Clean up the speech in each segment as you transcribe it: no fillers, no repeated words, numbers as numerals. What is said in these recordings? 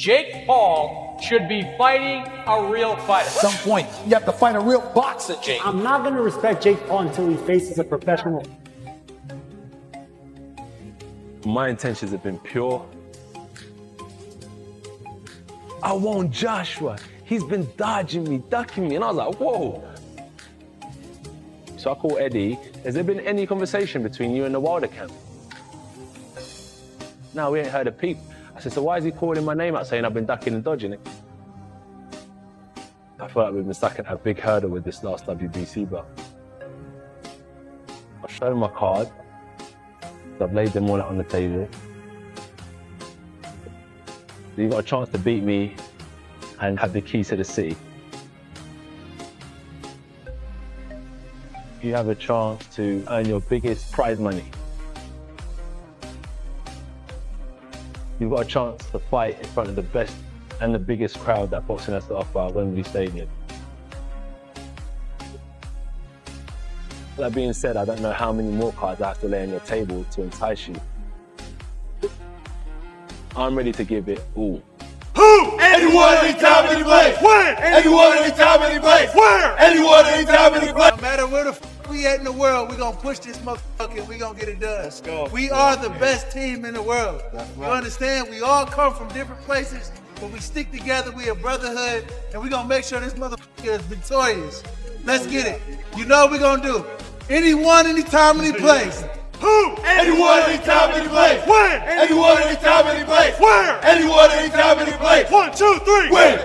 Jake Paul should be fighting a real fighter. At some point, you have to fight a real boxer, Jake. I'm not going to respect Jake Paul until he faces a professional. My intentions have been pure. I want Joshua. He's been dodging me, ducking me, and I was like, whoa. So I called Eddie. Has there been any conversation between you and the Wilder camp? No, we ain't heard a peep. I said, so why is he calling my name out saying I've been ducking and dodging it? I feel like we've been stuck in a big hurdle with this last WBC belt. I've shown my card. I've laid them all out on the table. You've got a chance to beat me and have the keys to the city. You have a chance to earn your biggest prize money. You've got a chance to fight in front of the best and the biggest crowd that boxing has to offer at Wembley Stadium. That being said, I don't know how many more cards I have to lay on your table to entice you. I'm ready to give it all. Who? Anyone, anytime, any place. When? Anyone, anytime, any place. Where? Anyone, anytime, any place. No matter where the we at in the world, we gonna push this motherfucker and we gonna get it done. Let's go. We are the best team in the world. Right. You understand? We all come from different places, but we stick together, we a brotherhood, and we gonna make sure this motherfucker is victorious. Let's get it. You know what we gonna do. Anyone, anytime, any place. Who? Anyone, anytime, any place. When? Anyone, anytime, any place. Where? Anyone, anytime, any place. 1, 2, 3. When?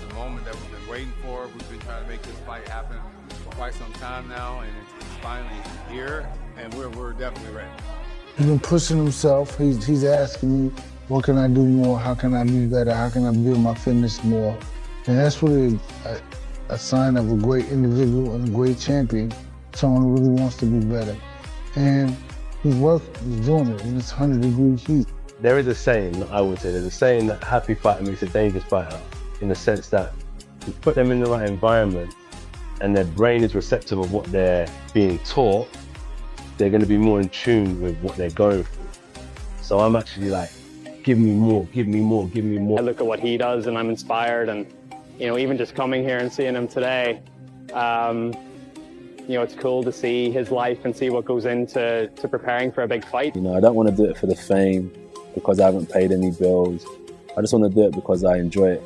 The moment that we've been waiting for. We've been trying to make this fight happen for quite some time now, and it's finally here, and we're definitely ready. He's been pushing himself. He's asking me, what can I do more? How can I be better? How can I build my fitness more? And that's really a sign of a great individual and a great champion, someone who really wants to be better. And he's doing it in this 100-degree heat. There is a saying, I would say, there's a saying that a happy fighter makes a dangerous fighter, in the sense that you put them in the right environment and their brain is receptive of what they're being taught, they're going to be more in tune with what they're going through. So I'm actually like, give me more, give me more, give me more. I look at what he does and I'm inspired, and you know, even just coming here and seeing him today, you know, it's cool to see his life and see what goes into preparing for a big fight. You know, I don't want to do it for the fame, because I haven't paid any bills. I just want to do it because I enjoy it.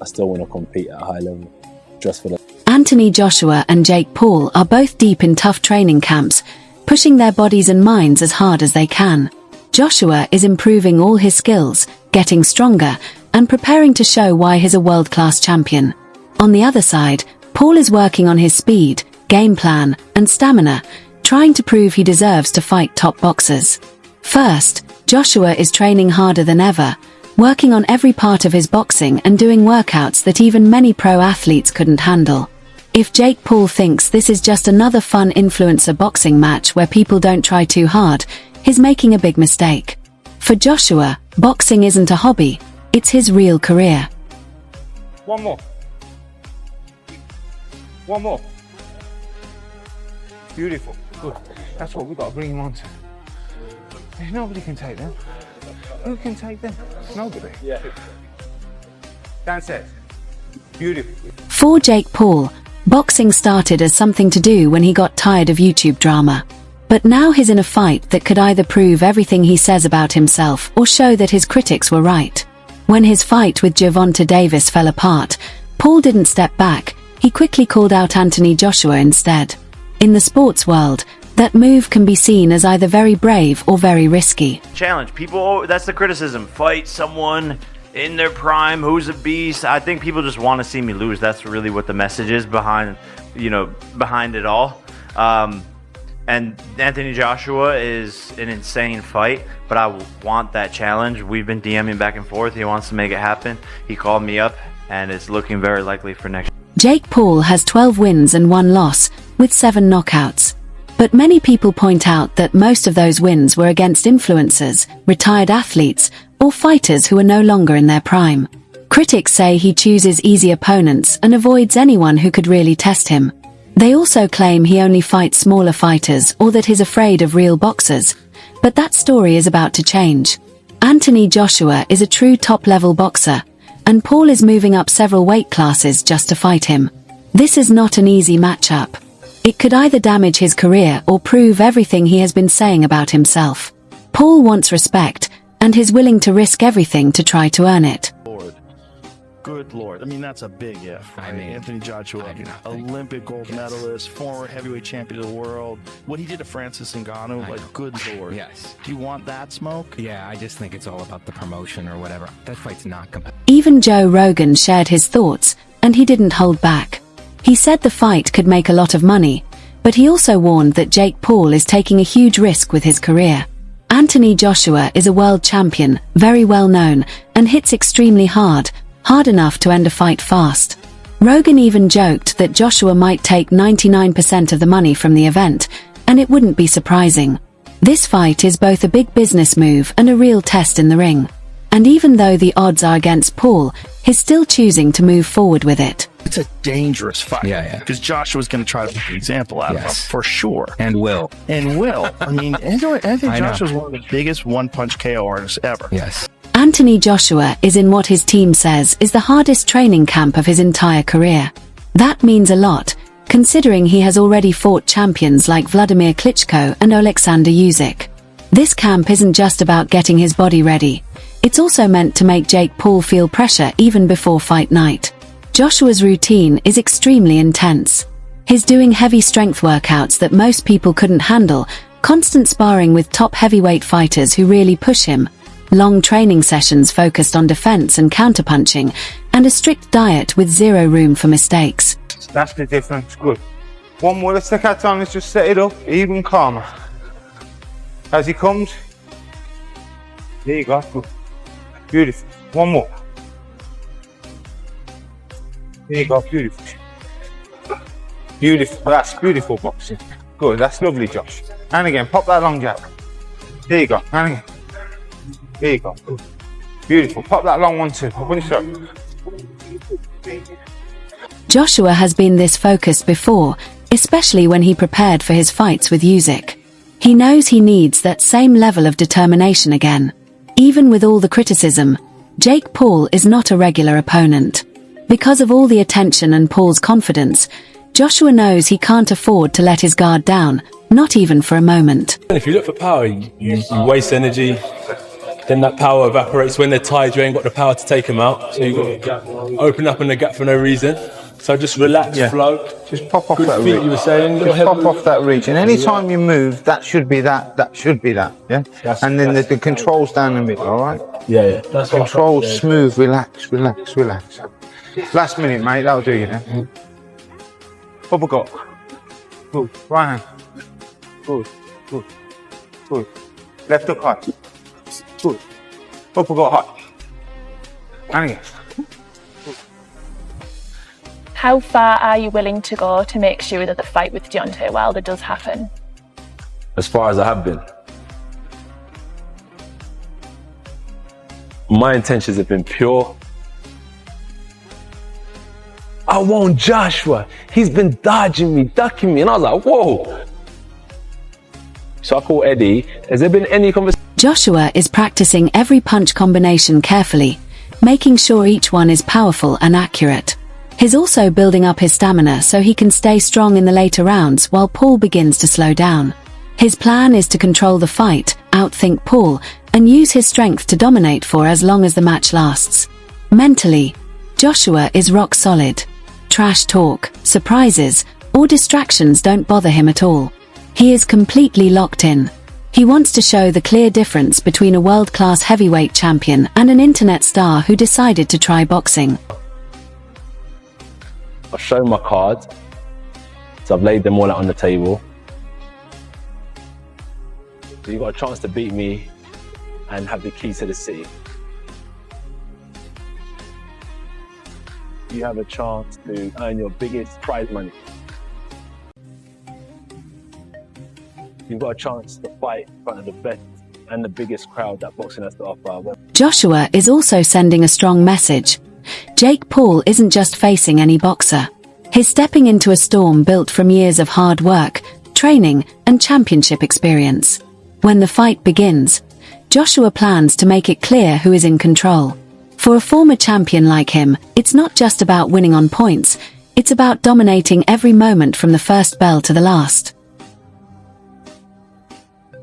I still want to compete at a high level, just for the... Anthony Joshua and Jake Paul are both deep in tough training camps, pushing their bodies and minds as hard as they can. Joshua is improving all his skills, getting stronger, and preparing to show why he's a world-class champion. On the other side, Paul is working on his speed, game plan, and stamina, trying to prove he deserves to fight top boxers. First, Joshua is training harder than ever, working on every part of his boxing and doing workouts that even many pro athletes couldn't handle. If Jake Paul thinks this is just another fun influencer boxing match where people don't try too hard, he's making a big mistake. For Joshua, boxing isn't a hobby, it's his real career. One more. One more. Beautiful. Good. That's what we've got to bring him on to. Nobody can take them. Who can take them? Nobody. Yeah. That's it. Beautiful. For Jake Paul, boxing started as something to do when he got tired of YouTube drama. But now he's in a fight that could either prove everything he says about himself or show that his critics were right. When his fight with Gervonta Davis fell apart, Paul didn't step back, he quickly called out Anthony Joshua instead. In the sports world, that move can be seen as either very brave or very risky. Challenge. People, that's the criticism. Fight someone in their prime who's a beast. I think people just want to see me lose. That's really what the message is behind it all. And Anthony Joshua is an insane fight, but I want that challenge. We've been DMing back and forth. He wants to make it happen. He called me up, and it's looking very likely for next year. Jake Paul has 12 wins and 1 loss, with 7 knockouts. But many people point out that most of those wins were against influencers, retired athletes, or fighters who are no longer in their prime. Critics say he chooses easy opponents and avoids anyone who could really test him. They also claim he only fights smaller fighters or that he's afraid of real boxers. But that story is about to change. Anthony Joshua is a true top-level boxer, and Paul is moving up several weight classes just to fight him. This is not an easy matchup. It could either damage his career or prove everything he has been saying about himself. Paul wants respect, and is willing to risk everything to try to earn it. Good Lord. I mean, that's a big if. Right? I mean, Anthony Joshua, Olympic gold medalist, former heavyweight champion of the world. What he did to Francis Ngannou, like, good Lord. Yes. Do you want that smoke? Yeah, I just think it's all about the promotion or whatever. That fight's not competitive. Even Joe Rogan shared his thoughts, and he didn't hold back. He said the fight could make a lot of money, but he also warned that Jake Paul is taking a huge risk with his career. Anthony Joshua is a world champion, very well known, and hits extremely hard enough to end a fight fast. Rogan even joked that Joshua might take 99% of the money from the event, and it wouldn't be surprising. This fight is both a big business move and a real test in the ring. And even though the odds are against Paul, he's still choosing to move forward with it. It's a dangerous fight. Yeah. Because Joshua's going to try to make an example out of him, for sure. And will. I mean, Anthony Joshua's one of the biggest one-punch KO artists ever. Yes. Anthony Joshua is in what his team says is the hardest training camp of his entire career. That means a lot, considering he has already fought champions like Vladimir Klitschko and Alexander Usyk. This camp isn't just about getting his body ready. It's also meant to make Jake Paul feel pressure even before fight night. Joshua's routine is extremely intense. He's doing heavy strength workouts that most people couldn't handle, constant sparring with top heavyweight fighters who really push him, long training sessions focused on defense and counterpunching, and a strict diet with zero room for mistakes. That's the difference. Good. One more. Let's take our time. Let's just set it up even calmer. As he comes. There you go. Good. Beautiful. One more. There you go. Beautiful. Beautiful. That's beautiful boxing. Good. That's lovely, Josh. And again, pop that long jab. There you go. And again. There you go. Good. Beautiful. Pop that long one too. Up on your throat. Joshua has been this focused before, especially when he prepared for his fights with Usyk. He knows he needs that same level of determination again. Even with all the criticism, Jake Paul is not a regular opponent. Because of all the attention and Paul's confidence, Joshua knows he can't afford to let his guard down, not even for a moment. If you look for power, you waste energy, then that power evaporates. When they're tired, you ain't got the power to take them out. So you've got to open up in the gap for no reason. So just relax, flow. Just pop off Good that feet, region. you were saying. Just pop off that region. Anytime you move, that should be that. That should be that. Yeah. And then the controls down the middle. All right. Yeah. That's control, smooth, relax. Last minute, mate. That'll do you then. Uppercut. Good. Right hand. Good. Left hook high. Good. Uppercut high. And again. How far are you willing to go to make sure that the fight with Deontay Wilder does happen? As far as I have been. My intentions have been pure. I want Joshua. He's been dodging me, ducking me, and I was like, whoa. So I called Eddie. Has there been any conversation? Joshua is practicing every punch combination carefully, making sure each one is powerful and accurate. He's also building up his stamina so he can stay strong in the later rounds while Paul begins to slow down. His plan is to control the fight, outthink Paul, and use his strength to dominate for as long as the match lasts. Mentally, Joshua is rock solid. Trash talk, surprises, or distractions don't bother him at all. He is completely locked in. He wants to show the clear difference between a world-class heavyweight champion and an internet star who decided to try boxing. I've shown my cards, so I've laid them all out on the table. So you've got a chance to beat me and have the key to the city. You have a chance to earn your biggest prize money. you've got a chance to fight in front of the best and the biggest crowd that boxing has to offer. Joshua is also sending a strong message. Jake Paul isn't just facing any boxer. He's stepping into a storm built from years of hard work, training, and championship experience. When the fight begins, Joshua plans to make it clear who is in control. For a former champion like him, it's not just about winning on points, it's about dominating every moment from the first bell to the last.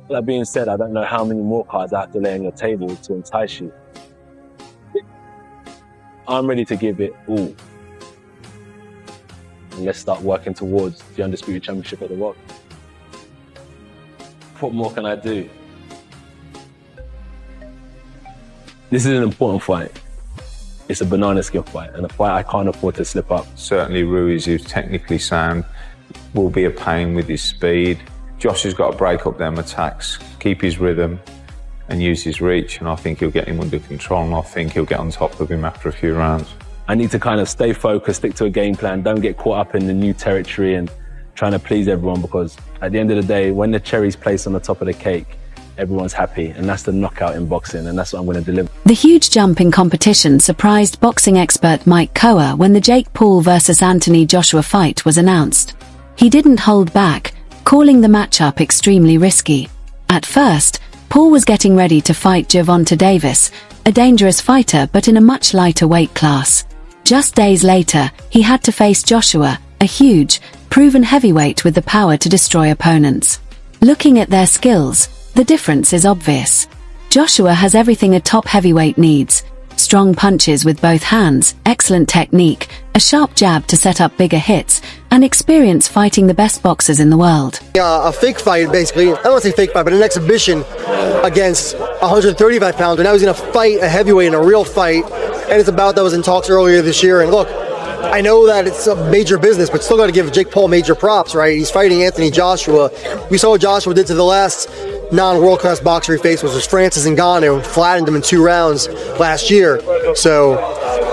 That being said, I don't know how many more cards I have to lay on your table to entice you. I'm ready to give it all. And let's start working towards the Undisputed Championship of the world. What more can I do? This is an important fight. It's a banana skin fight, and a fight I can't afford to slip up. Certainly Ruiz, who's technically sound, will be a pain with his speed. Josh has got to break up them attacks, keep his rhythm and use his reach, and I think he'll get him under control, and I think he'll get on top of him after a few rounds. I need to kind of stay focused, stick to a game plan, don't get caught up in the new territory and trying to please everyone, because at the end of the day, when the cherry's placed on the top of the cake, everyone's happy, and that's the knockout in boxing, and that's what I'm going to deliver. The huge jump in competition surprised boxing expert Mike Koa when the Jake Paul vs Anthony Joshua fight was announced. He didn't hold back, calling the matchup extremely risky. At first, Paul was getting ready to fight Gervonta Davis, a dangerous fighter but in a much lighter weight class. Just days later, he had to face Joshua, a huge, proven heavyweight with the power to destroy opponents. Looking at their skills, the difference is obvious. Joshua has everything a top heavyweight needs: strong punches with both hands, excellent technique, a sharp jab to set up bigger hits, and experience fighting the best boxers in the world. A fake fight, basically. I don't want to say fake fight, but an exhibition against 135 pounds. And now he's going to fight a heavyweight in a real fight. And it's a bout that was in talks earlier this year. And look, I know that it's a major business, but still got to give Jake Paul major props, right? He's fighting Anthony Joshua. We saw what Joshua did to the last non-world-class boxer he faced, which was Francis Ngannou, and flattened him in 2 rounds last year. So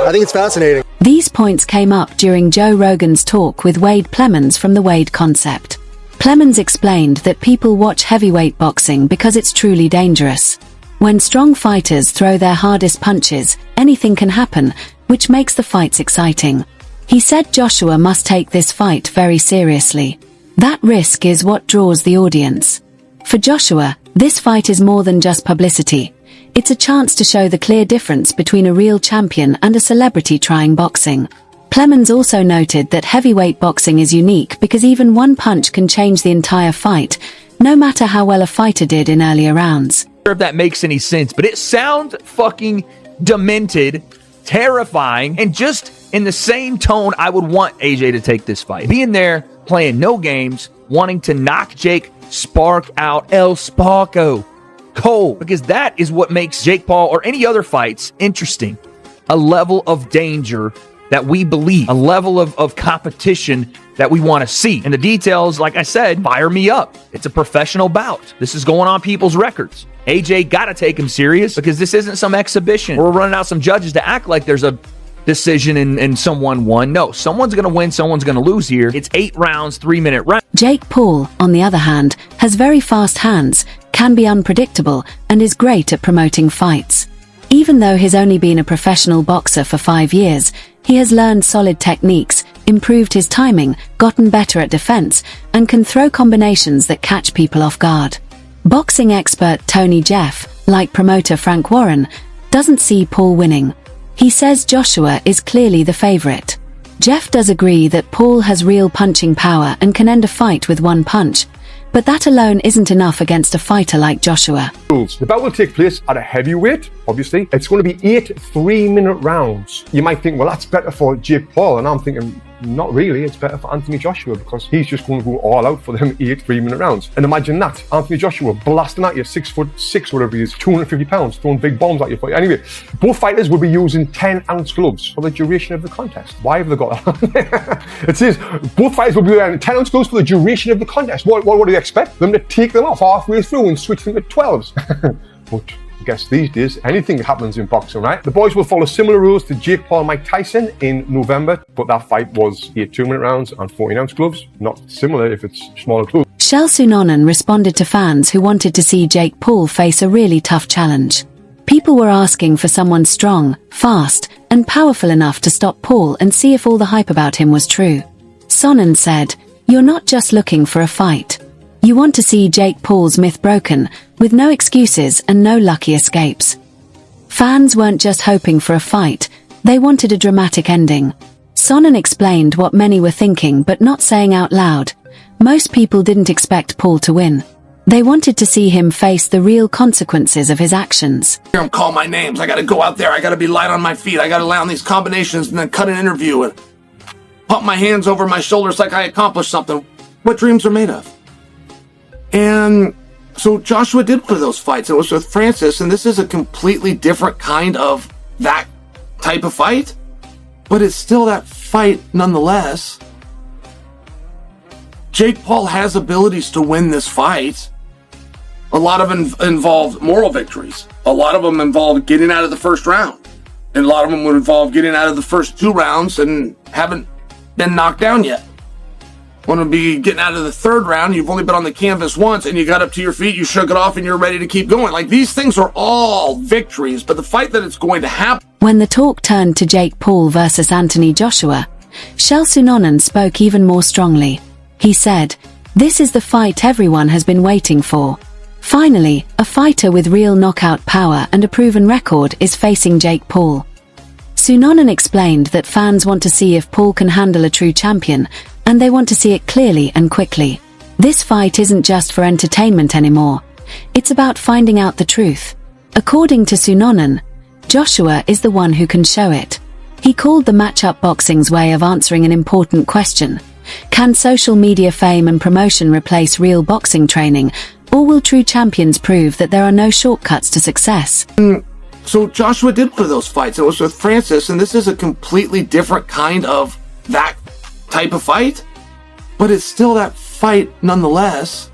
I think it's fascinating. These points came up during Joe Rogan's talk with Wade Plemons from the Wade Concept. Plemons explained that people watch heavyweight boxing because it's truly dangerous. When strong fighters throw their hardest punches, anything can happen, which makes the fights exciting. He said Joshua must take this fight very seriously. That risk is what draws the audience. For Joshua, this fight is more than just publicity. It's a chance to show the clear difference between a real champion and a celebrity trying boxing. Plemons also noted that heavyweight boxing is unique because even one punch can change the entire fight, no matter how well a fighter did in earlier rounds. If that makes any sense, but it sounds fucking demented, terrifying, and just in the same tone I would want AJ to take this fight. Being there, playing no games, wanting to knock Jake Spark out El Sparko cold, because that is what makes Jake Paul or any other fights interesting. A level of danger that we believe, a level of competition that we want to see. And the details, like I said, fire me up. It's a professional bout. This is going on people's records. AJ got to take him serious, because this isn't some exhibition. We're running out some judges to act like there's a decision and someone won. No, someone's going to win, someone's going to lose here. It's 8 rounds, 3-minute rounds. Jake Paul, on the other hand, has very fast hands, can be unpredictable, and is great at promoting fights. Even though he's only been a professional boxer for 5 years, he has learned solid techniques, improved his timing, gotten better at defense, and can throw combinations that catch people off guard. Boxing expert Tony Jeff, like promoter Frank Warren, doesn't see Paul winning. He says Joshua is clearly the favorite. Jeff does agree that Paul has real punching power and can end a fight with one punch, but that alone isn't enough against a fighter like Joshua. The bout will take place at a heavyweight, obviously. It's going to be 8 3-minute rounds. You might think, well, that's better for Jake Paul, and I'm thinking, not really. It's better for Anthony Joshua, because he's just going to go all out for them 8 3-minute rounds. And imagine that, Anthony Joshua blasting at you, 6'6", whatever he is, 250 pounds, throwing big bombs at you. Anyway, both fighters will be using 10-ounce gloves for the duration of the contest. Why have they got that? It says both fighters will be wearing 10-ounce gloves for the duration of the contest. What do you expect? Them to take them off halfway through and switch them to 12s? But I guess these days, anything happens in boxing, right? The boys will follow similar rules to Jake Paul and Mike Tyson in November, but that fight was 8 2-minute rounds and 14-ounce gloves. Not similar if it's smaller gloves. Shell Sunonen responded to fans who wanted to see Jake Paul face a really tough challenge. People were asking for someone strong, fast, and powerful enough to stop Paul and see if all the hype about him was true. Sonnen said, "You're not just looking for a fight. You want to see Jake Paul's myth broken, with no excuses and no lucky escapes." Fans weren't just hoping for a fight, they wanted a dramatic ending. Sonnen explained what many were thinking but not saying out loud. Most people didn't expect Paul to win. They wanted to see him face the real consequences of his actions. Hear him call my names. I gotta go out there. I gotta be light on my feet. I gotta lay on these combinations and then cut an interview and pump my hands over my shoulders like I accomplished something. What dreams are made of. And so Joshua did for those fights. It was with Francis, and this is a completely different kind of that type of fight. But it's still that fight nonetheless. Jake Paul has abilities to win this fight. A lot of them involved moral victories. A lot of them involved getting out of the first round. And a lot of them would involve getting out of the first 2 rounds and haven't been knocked down yet. One would be getting out of the 3rd round. You've only been on the canvas once and you got up to your feet, you shook it off, and you're ready to keep going. Like, these things are all victories, but the fight that it's going to happen. When the talk turned to Jake Paul versus Anthony Joshua, Shell Sunonen spoke even more strongly. He said, "This is the fight everyone has been waiting for. Finally, a fighter with real knockout power and a proven record is facing Jake Paul." Sunonen explained that fans want to see if Paul can handle a true champion, and they want to see it clearly and quickly. This fight isn't just for entertainment anymore. It's about finding out the truth. According to Sunonen, Joshua is the one who can show it. He called the matchup boxing's way of answering an important question. Can social media fame and promotion replace real boxing training, or will true champions prove that there are no shortcuts to success? So Joshua did for those fights. It was with Francis, and this is a completely different kind of that type of fight. But it's still that fight nonetheless.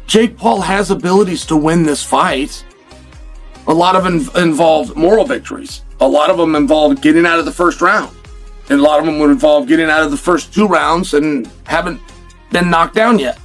Jake Paul has abilities to win this fight. A lot of them involved moral victories. A lot of them involved getting out of the first round. And a lot of them would involve getting out of the first 2 rounds and haven't been knocked down yet.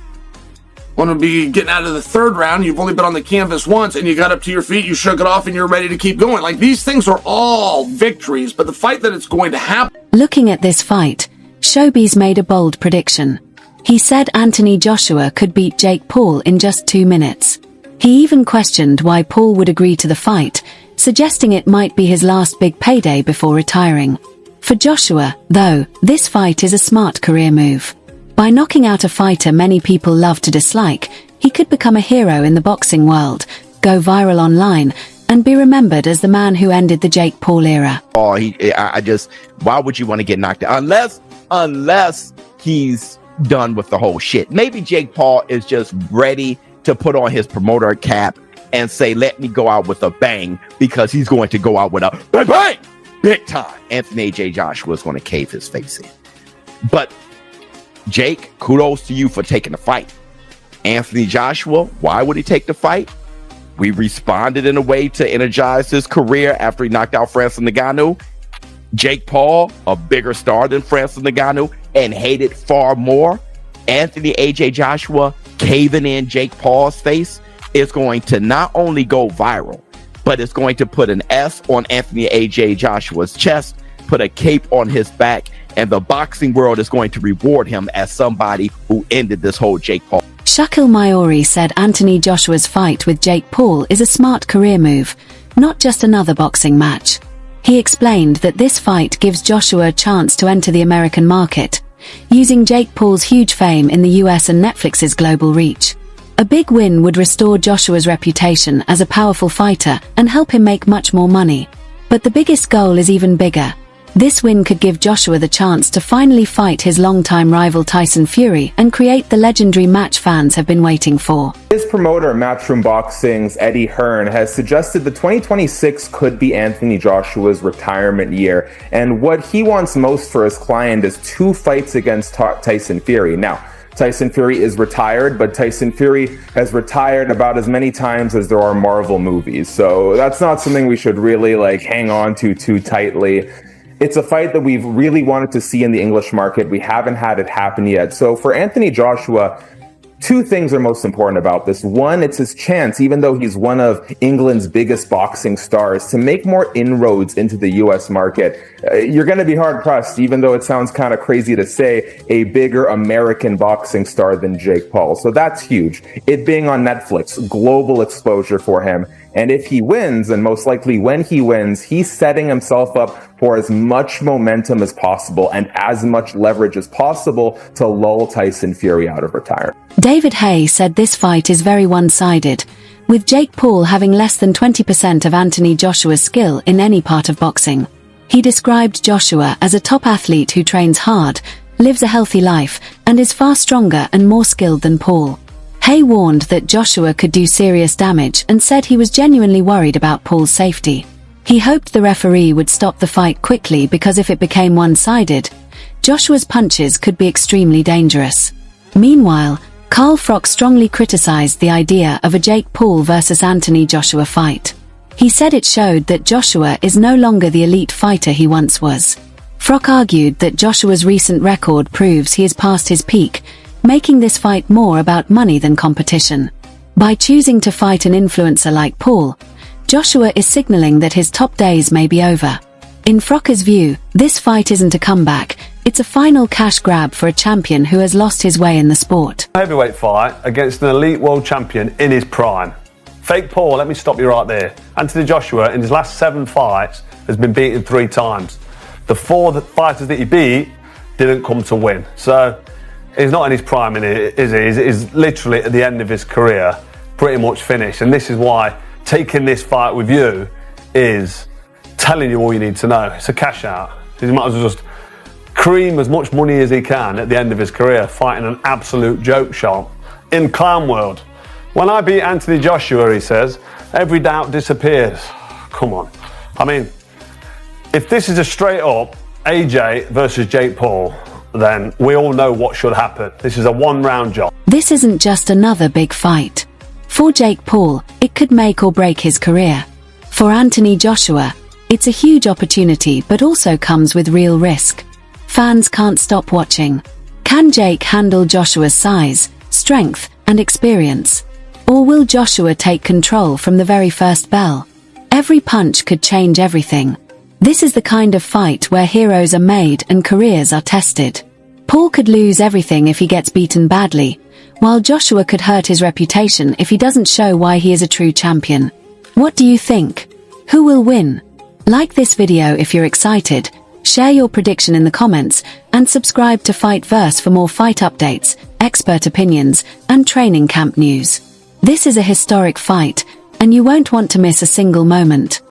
One would be getting out of the 3rd round. You've only been on the canvas once and you got up to your feet, you shook it off, and you're ready to keep going. Like, these things are all victories, but the fight that it's going to happen. Looking at this fight, Showbiz made a bold prediction. He said Anthony Joshua could beat Jake Paul in just 2 minutes. He even questioned why Paul would agree to the fight, suggesting it might be his last big payday before retiring. For Joshua, though, this fight is a smart career move. By knocking out a fighter many people love to dislike, he could become a hero in the boxing world, go viral online, and be remembered as the man who ended the Jake Paul era. Oh, why would you want to get knocked out? Unless he's done with the whole shit. Maybe Jake Paul is just ready to put on his promoter cap and say, let me go out with a bang, because he's going to go out with a bang, bang, big time. Anthony A.J. Joshua is going to cave his face in. But Jake, kudos to you for taking the fight. Anthony Joshua, why would he take the fight? We responded in a way to energize his career after he knocked out Francis Ngannou. Jake Paul, a bigger star than Francis Ngannou and hated far more. Anthony A.J. Joshua caving in Jake Paul's face is going to not only go viral, but it's going to put an S on Anthony A.J. Joshua's chest, put a cape on his back, and the boxing world is going to reward him as somebody who ended this whole Jake Paul. Shakil Maori said Anthony Joshua's fight with Jake Paul is a smart career move, not just another boxing match. He explained that this fight gives Joshua a chance to enter the American market, using Jake Paul's huge fame in the US and Netflix's global reach. A big win would restore Joshua's reputation as a powerful fighter and help him make much more money. But the biggest goal is even bigger. This win could give Joshua the chance to finally fight his longtime rival Tyson Fury and create the legendary match fans have been waiting for. His promoter, Matchroom Boxing's Eddie Hearn, has suggested the 2026 could be Anthony Joshua's retirement year, and what he wants most for his client is 2 fights against Tyson Fury. Now, Tyson Fury is retired, but Tyson Fury has retired about as many times as there are Marvel movies, so that's not something we should really hang on to too tightly. It's a fight that we've really wanted to see in the English market. We haven't had it happen yet. So for Anthony Joshua, two things are most important about this. One, it's his chance, even though he's one of England's biggest boxing stars, to make more inroads into the US market. You're going to be hard-pressed, even though it sounds kind of crazy to say, a bigger American boxing star than Jake Paul. So that's huge. It being on Netflix, global exposure for him. And if he wins, and most likely when he wins, he's setting himself up for as much momentum as possible and as much leverage as possible to lull Tyson Fury out of retirement. David Hay said this fight is very one-sided, with Jake Paul having less than 20% of Anthony Joshua's skill in any part of boxing. He described Joshua as a top athlete who trains hard, lives a healthy life, and is far stronger and more skilled than Paul. Hay warned that Joshua could do serious damage and said he was genuinely worried about Paul's safety. He hoped the referee would stop the fight quickly because if it became one-sided, Joshua's punches could be extremely dangerous. Meanwhile, Carl Froch strongly criticized the idea of a Jake Paul versus Anthony Joshua fight. He said it showed that Joshua is no longer the elite fighter he once was. Froch argued that Joshua's recent record proves he is past his peak, making this fight more about money than competition. By choosing to fight an influencer like Paul, Joshua is signaling that his top days may be over. In Froch's view, this fight isn't a comeback, it's a final cash grab for a champion who has lost his way in the sport. Heavyweight fight against an elite world champion in his prime. Fake Paul, let me stop you right there. Anthony Joshua, in his last 7 fights, has been beaten 3 times. The 4 fighters that he beat didn't come to win. So, he's not in his prime, is he? He's literally at the end of his career, pretty much finished. And this is why taking this fight with you is telling you all you need to know. It's a cash out. He might as well just cream as much money as he can at the end of his career, fighting an absolute joke shop in clown world. When I beat Anthony Joshua, he says, every doubt disappears. Come on. I mean, if this is a straight up AJ versus Jake Paul, then we all know what should happen. This is a 1-round job. This isn't just another big fight. For Jake Paul, it could make or break his career. For Anthony Joshua, it's a huge opportunity but also comes with real risk. Fans can't stop watching. Can Jake handle Joshua's size, strength, and experience? Or will Joshua take control from the very first bell? Every punch could change everything. This is the kind of fight where heroes are made and careers are tested. Paul could lose everything if he gets beaten badly, while Joshua could hurt his reputation if he doesn't show why he is a true champion. What do you think? Who will win? Like this video if you're excited, share your prediction in the comments, and subscribe to Fightverse for more fight updates, expert opinions, and training camp news. This is a historic fight, and you won't want to miss a single moment.